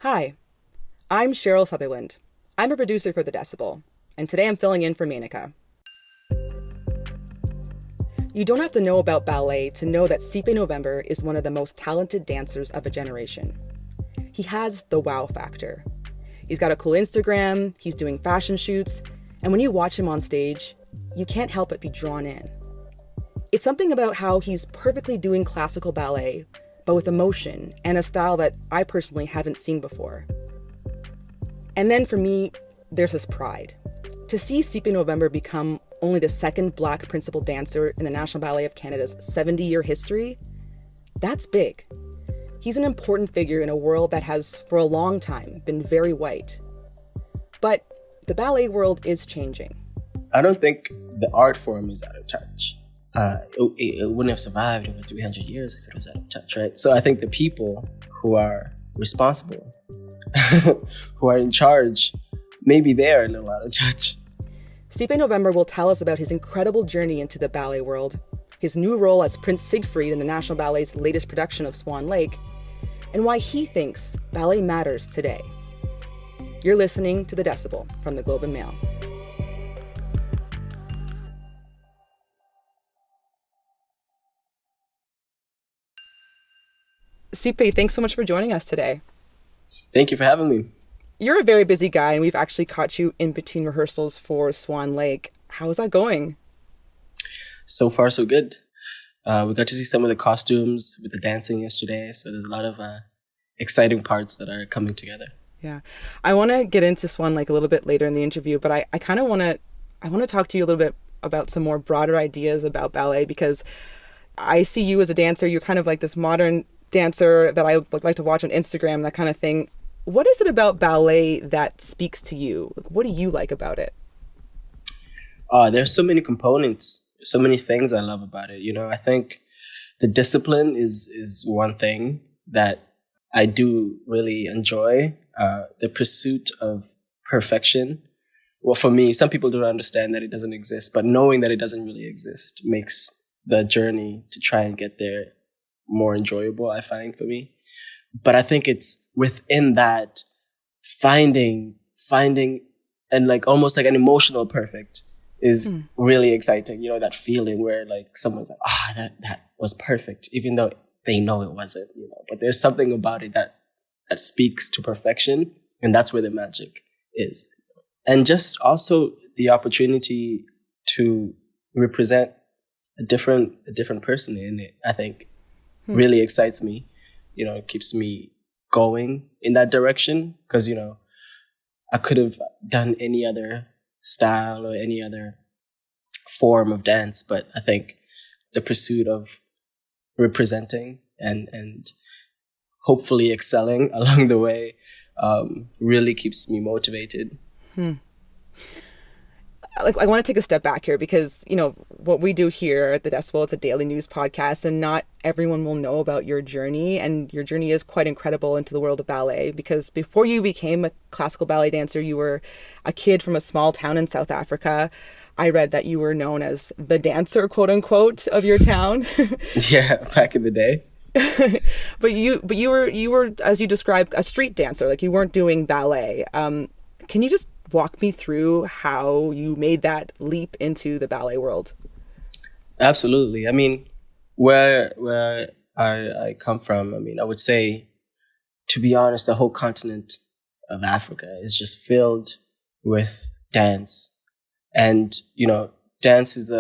Hi, I'm Sherrill Sutherland. I'm a producer for the Decibel, and today I'm filling in for Manika. You don't have to know about ballet to know that Siphe November is one of the most talented dancers of a generation. He has the wow factor. He's got a cool Instagram, he's doing fashion shoots, and when you watch him on stage, you can't help but be drawn in. It's something about how he's perfectly doing classical ballet, but with emotion and a style that I personally haven't seen before. And then for me, there's this pride. To see Siphe November become only the second Black principal dancer in the National Ballet of Canada's 70-year history, that's big. He's an important figure in a world that has, for a long time, been very white. But the ballet world is changing. I don't think the art form is out of touch. It wouldn't have survived over 300 years if it was out of touch, right? So I think the people who are responsible, who are in charge, maybe they're a little out of touch. Siphe November will tell us about his incredible journey into the ballet world, his new role as Prince Siegfried in the National Ballet's latest production of Swan Lake, and why he thinks ballet matters today. You're listening to The Decibel from the Globe and Mail. Siphe, thanks so much for joining us today. Thank you for having me. You're a very busy guy, and we've actually caught you in between rehearsals for Swan Lake. How is that going? So far, so good. We got to see some of the costumes with the dancing yesterday, so there's a lot of exciting parts that are coming together. Yeah. I want to get into Swan Lake a little bit later in the interview, but I kind of want to talk to you a little bit about some more broader ideas about ballet, because I see you as a dancer. You're kind of like this modern dancer that I like to watch on Instagram, that kind of thing. What is it about ballet that speaks to you? What do you like about it? There's so many components, so many things I love about it. I think the discipline is one thing that I do really enjoy. The pursuit of perfection. Well, for me, some people don't understand that it doesn't exist, but knowing that it doesn't really exist makes the journey to try and get there more enjoyable, I find, for me. But I think it's within that finding and like almost like an emotional perfect is really exciting. That feeling where like someone's like, that was perfect, even though they know it wasn't, but there's something about it that speaks to perfection, and that's where the magic is. And just also the opportunity to represent a different person in it, I think really excites me. It keeps me going in that direction, because, I could have done any other style or any other form of dance, but I think the pursuit of representing and hopefully excelling along the way really keeps me motivated. I want to take a step back here, because, what we do here at the Decibel, it's a daily news podcast, and not everyone will know about your journey. And your journey is quite incredible into the world of ballet, because before you became a classical ballet dancer, you were a kid from a small town in South Africa. I read that you were known as the dancer, quote unquote, of your town. Yeah, back in the day. But you were, as you described, a street dancer. Like, you weren't doing ballet. Can you just walk me through how you made that leap into the ballet world? Absolutely. I mean, where I come from, I would say, to be honest, the whole continent of Africa is just filled with dance. And, dance is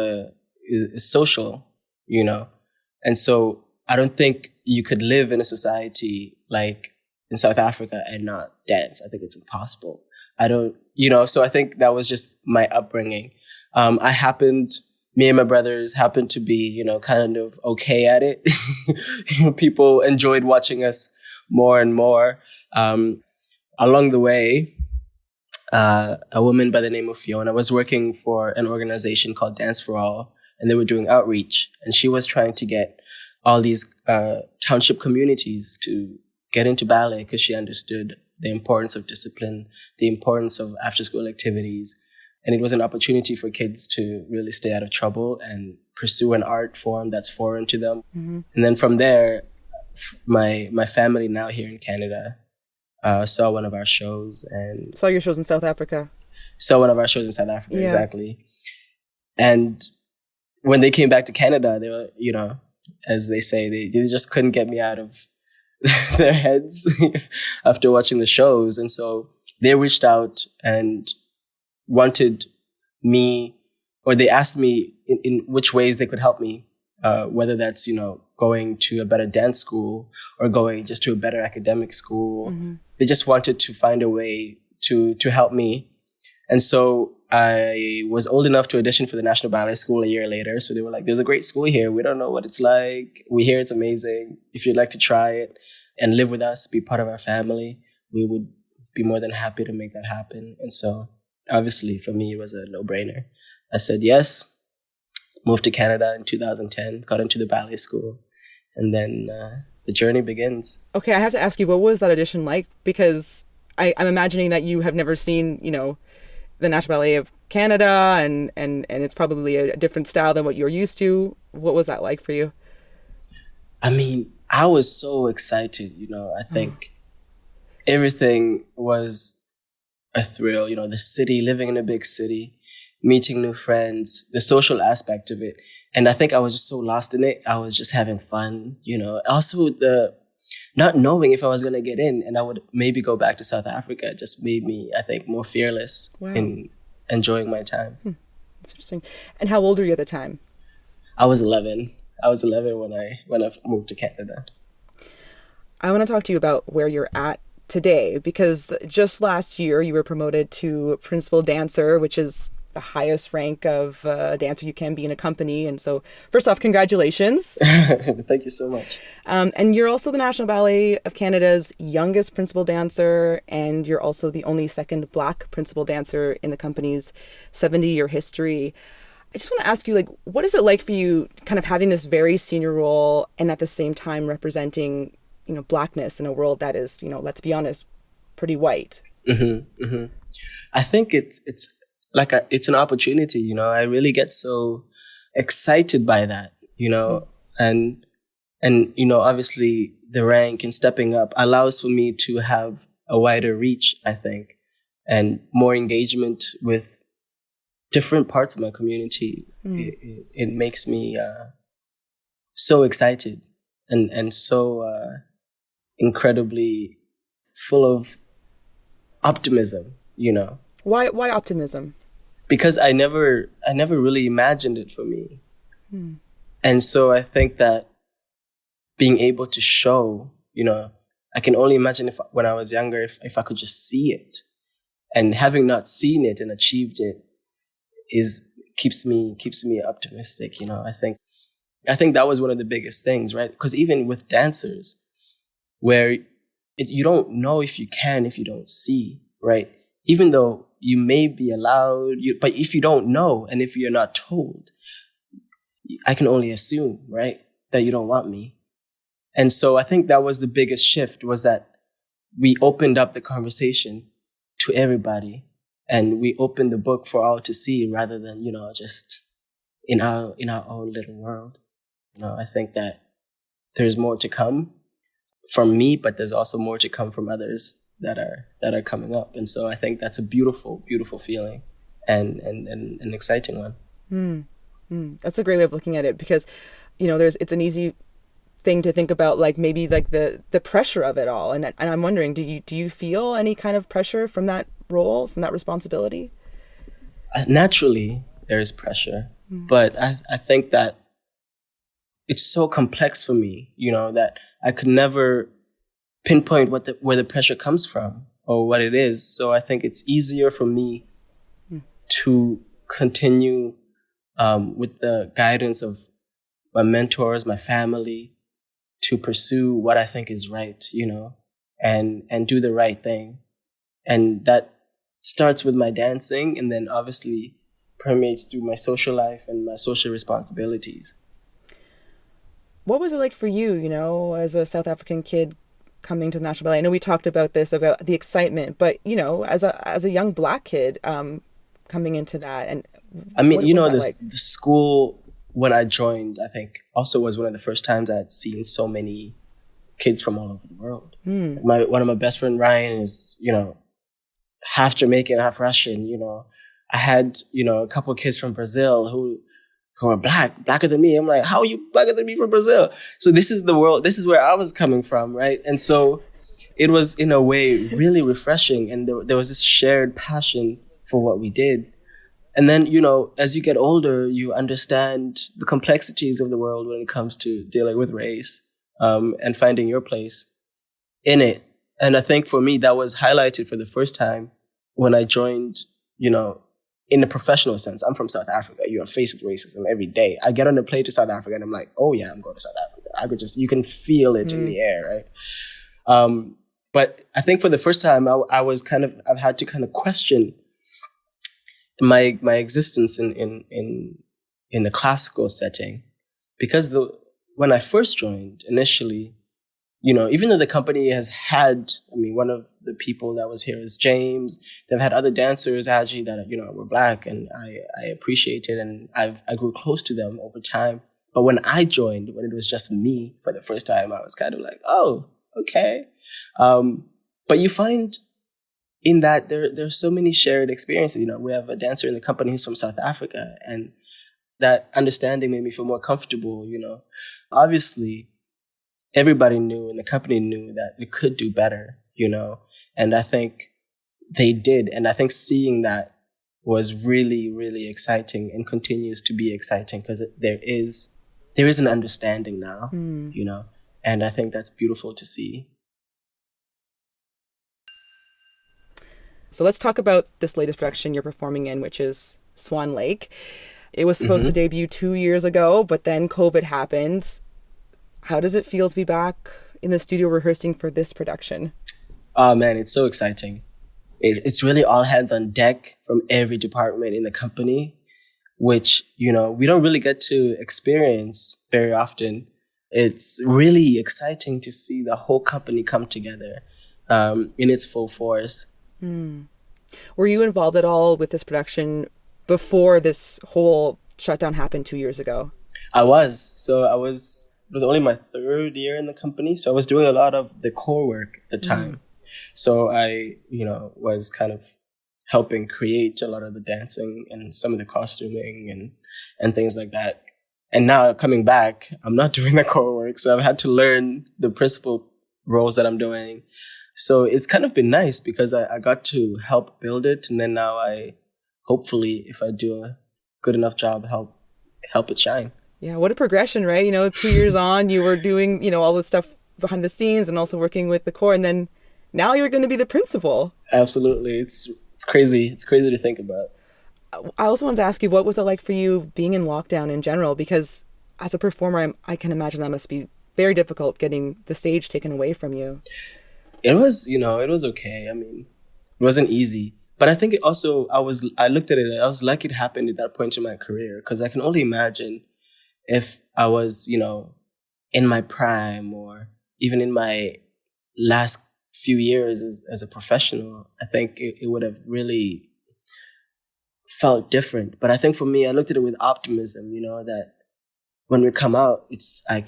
social, and so I don't think you could live in a society like in South Africa and not dance. I think it's impossible. So I think that was just my upbringing. Me and my brothers happened to be, kind of okay at it. People enjoyed watching us more and more. Along the way, a woman by the name of Fiona was working for an organization called Dance for All, and they were doing outreach. And she was trying to get all these township communities to get into ballet, because she understood the importance of discipline, the importance of after-school activities. And it was an opportunity for kids to really stay out of trouble and pursue an art form that's foreign to them. Mm-hmm. And then from there, my family now here in Canada, saw one of our shows and Saw your shows in South Africa. saw one of our shows in South Africa, Yeah. exactly. And when they came back to Canada, they were, as they say, they just couldn't get me out of their heads after watching the shows. And so they reached out and wanted me, or they asked me in which ways they could help me, whether that's, going to a better dance school or going just to a better academic school. Mm-hmm. They just wanted to find a way to help me. And so I was old enough to audition for the National Ballet School a year later. So they were like, there's a great school here. We don't know what it's like. We hear it's amazing. If you'd like to try it and live with us, be part of our family, we would be more than happy to make that happen. And so obviously for me, it was a no-brainer. I said yes, moved to Canada in 2010, got into the ballet school, and then the journey begins. Okay, I have to ask you, what was that audition like? Because I'm imagining that you have never seen, the National Ballet of Canada, and it's probably a different style than what you're used to. What was that like for you? I mean, I was so excited, I think everything was a thrill, the city, living in a big city, meeting new friends, the social aspect of it. And I think I was just so lost in it. I was just having fun, Also the not knowing if I was going to get in and I would maybe go back to South Africa just made me, I think, more fearless in enjoying my time. That's interesting. And how old were you at the time? I was 11. I was 11 when I moved to Canada. I want to talk to you about where you're at today, because just last year you were promoted to principal dancer, which is the highest rank of dancer you can be in a company. And so first off, congratulations. Thank you so much. And you're also the National Ballet of Canada's youngest principal dancer, and you're also the only second Black principal dancer in the company's 70-year history. I just want to ask you, what is it like for you kind of having this very senior role and at the same time representing, Blackness in a world that is, let's be honest, pretty white? Mm-hmm, mm-hmm. I think it's it's an opportunity, I really get so excited by that, and obviously the rank and stepping up allows for me to have a wider reach, I think, and more engagement with different parts of my community. It makes me so excited and so incredibly full of optimism, Why optimism? Because I never really imagined it for me. And so I think that being able to show, I can only imagine when I was younger, if I could just see it, and having not seen it and achieved it keeps me optimistic. I think that was one of the biggest things, right? Because even with dancers, where you don't know if you don't see, right? Even though you may be allowed, but if you don't know and if you're not told, I can only assume, right, that you don't want me. And so I think that was the biggest shift, was that we opened up the conversation to everybody and we opened the book for all to see, rather than, just in our own little world. I think that there's more to come from me, but there's also more to come from others that are coming up. And so I think that's a beautiful, beautiful feeling and an exciting one. That's a great way of looking at it, because, it's an easy thing to think about, maybe the pressure of it all. And I'm wondering, do you feel any kind of pressure from that role, from that responsibility? Naturally, there is pressure, but I think that it's so complex for me, that I could never pinpoint where the pressure comes from or what it is. So I think it's easier for me to continue with the guidance of my mentors, my family, to pursue what I think is right, and do the right thing. And that starts with my dancing, and then obviously permeates through my social life and my social responsibilities. What was it like for you, as a South African kid coming to the National Ballet? I know we talked about this, about the excitement, but, as a young Black kid coming into that. And I mean, like? The school, when I joined, I think also was one of the first times I had seen so many kids from all over the world. One of my best friend, Ryan, is, half Jamaican, half Russian, I had, a couple of kids from Brazil who are blacker than me. I'm like, how are you blacker than me from Brazil? So this is the world, this is where I was coming from, right? And so it was, in a way, really refreshing. And there was this shared passion for what we did. And then, as you get older, you understand the complexities of the world when it comes to dealing with race, and finding your place in it. And I think for me, that was highlighted for the first time when I joined, in a professional sense. I'm from South Africa. You are faced with racism every day. I get on a plane to South Africa and I'm like, oh yeah, I'm going to South Africa. You can feel it in the air, right? But I think for the first time, I've had to kind of question my existence in a classical setting, because when I first joined initially, even though the company has had, one of the people that was here is James. They've had other dancers actually that, were Black, and I appreciate it. And I grew close to them over time. But when I joined, when it was just me for the first time, I was kind of like, oh, okay. But you find in that there's so many shared experiences. We have a dancer in the company who's from South Africa, and that understanding made me feel more comfortable, Obviously, everybody knew and the company knew that we could do better, and I think they did. And I think seeing that was really, really exciting and continues to be exciting, because there is an understanding now, and I think that's beautiful to see. So let's talk about this latest production you're performing in, which is Swan Lake. It was supposed to debut 2 years ago, but then COVID happened. How does it feel to be back in the studio rehearsing for this production? Oh man, it's so exciting. It's really all hands on deck from every department in the company, which, we don't really get to experience very often. It's really exciting to see the whole company come together in its full force. Were you involved at all with this production before this whole shutdown happened 2 years ago? I was. So it was only my third year in the company. So I was doing a lot of the core work at the time. So I, was kind of helping create a lot of the dancing and some of the costuming and things like that. And now coming back, I'm not doing the core work. So I've had to learn the principal roles that I'm doing. So it's kind of been nice because I got to help build it. And then now hopefully, if I do a good enough job, help it shine. Yeah, what a progression, right? 2 years on, you were doing, all the stuff behind the scenes and also working with the core. And then now you're going to be the principal. Absolutely. It's crazy. It's crazy to think about. I also wanted to ask you, what was it like for you being in lockdown in general? Because as a performer, I can imagine that must be very difficult, getting the stage taken away from you. It was, it was okay. It wasn't easy. But I think it also, I looked at it, I was lucky it happened at that point in my career, because I can only imagine if I was, in my prime or even in my last few years as a professional, I think it would have really felt different. But I think for me, I looked at it with optimism, that when we come out, I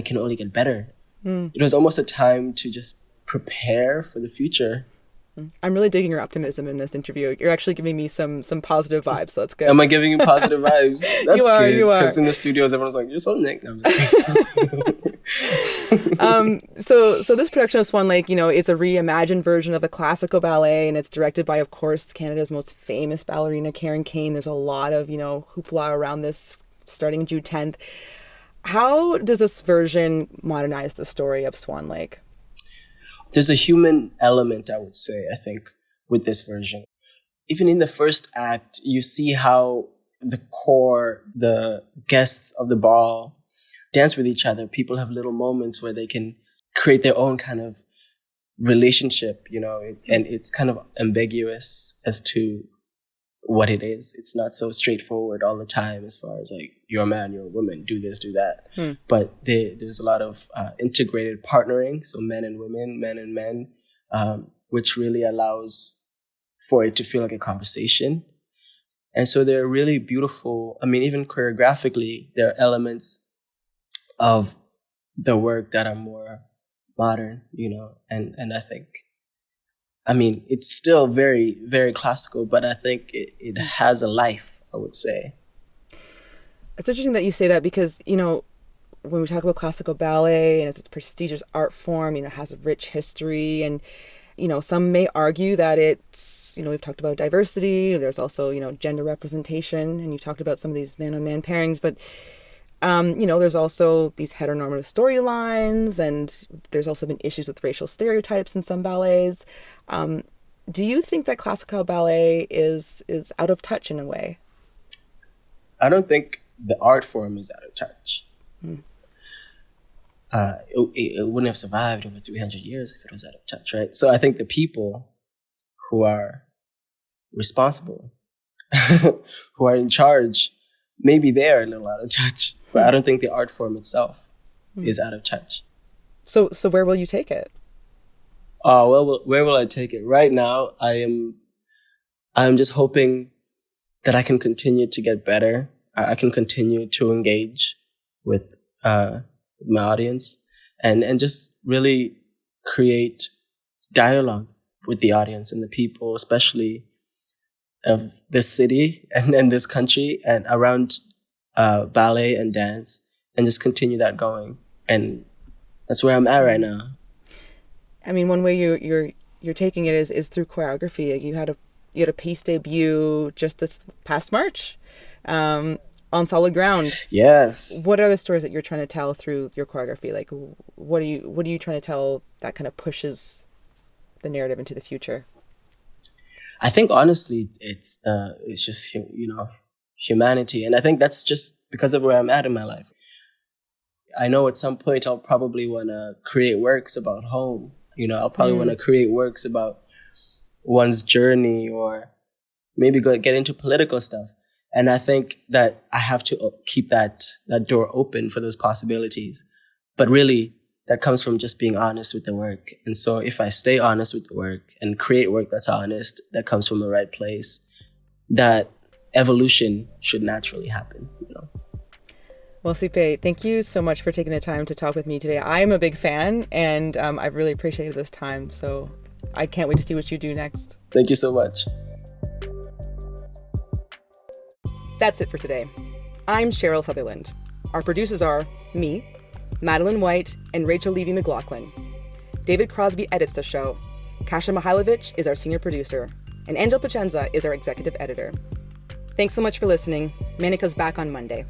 can only get better. It was almost a time to just prepare for the future. I'm really digging your optimism in this interview. You're actually giving me some positive vibes, so that's good. Am I giving you positive vibes? That's you are. Because in the studios, everyone's like, you're so Nick. No, I'm just kidding. So this production of Swan Lake, it's a reimagined version of the classical ballet, and it's directed by, of course, Canada's most famous ballerina, Karen Kane. There's a lot of, hoopla around this starting June 10th. How does this version modernize the story of Swan Lake? There's a human element, I would say, I think, with this version. Even in the first act, you see how the core, the guests of the ball, dance with each other. People have little moments where they can create their own kind of relationship, and it's kind of ambiguous as to what it is. It's not so straightforward all the time as far as like, you're a man, you're a woman, do this, do that. But there's a lot of integrated partnering, so men and women, men and men, which really allows for it to feel like a conversation. And so they're really beautiful. Even choreographically, there are elements of the work that are more modern, and I think, I mean, it's still very, very classical, but I think it has a life, I would say. It's interesting that you say that because, when we talk about classical ballet and as its prestigious art form, it has a rich history. And, some may argue that it's, we've talked about diversity. There's also, gender representation. And you talked about some of these man-on-man pairings. But, there's also these heteronormative storylines. And there's also been issues with racial stereotypes in some ballets. Do you think that classical ballet is out of touch in a way? I don't think the art form is out of touch. It wouldn't have survived over 300 years if it was out of touch, right? So I think the people who are responsible, who are in charge, maybe they are a little out of touch, but I don't think the art form itself is out of touch. So where will you take it? Well, where will I take it? Right now, I'm just hoping that I can continue to get better. I can continue to engage with my audience and just really create dialogue with the audience and the people, especially of this city and this country and around ballet and dance, and just continue that going. And that's where I'm at right now. I mean, one way you're taking it is through choreography. You had a piece debut just this past March. On solid ground. Yes. What are the stories that you're trying to tell through your choreography? Like, what are you trying to tell that kind of pushes the narrative into the future? I think honestly, it's just humanity, and I think that's just because of where I'm at in my life. I know at some point I'll probably want to create works about home. I'll probably want to create works about one's journey, or maybe get into political stuff. And I think that I have to keep that door open for those possibilities. But really, that comes from just being honest with the work. And so if I stay honest with the work and create work that's honest, that comes from the right place, that evolution should naturally happen. Well, Siphe, thank you so much for taking the time to talk with me today. I am a big fan, and I've really appreciated this time. So I can't wait to see what you do next. Thank you so much. That's it for today. I'm Sherrill Sutherland. Our producers are me, Madeline White, and Rachel Levy-McLaughlin. David Crosby edits the show. Kasia Mihailovich is our senior producer, and Angel Pacenza is our executive editor. Thanks so much for listening. Manika's back on Monday.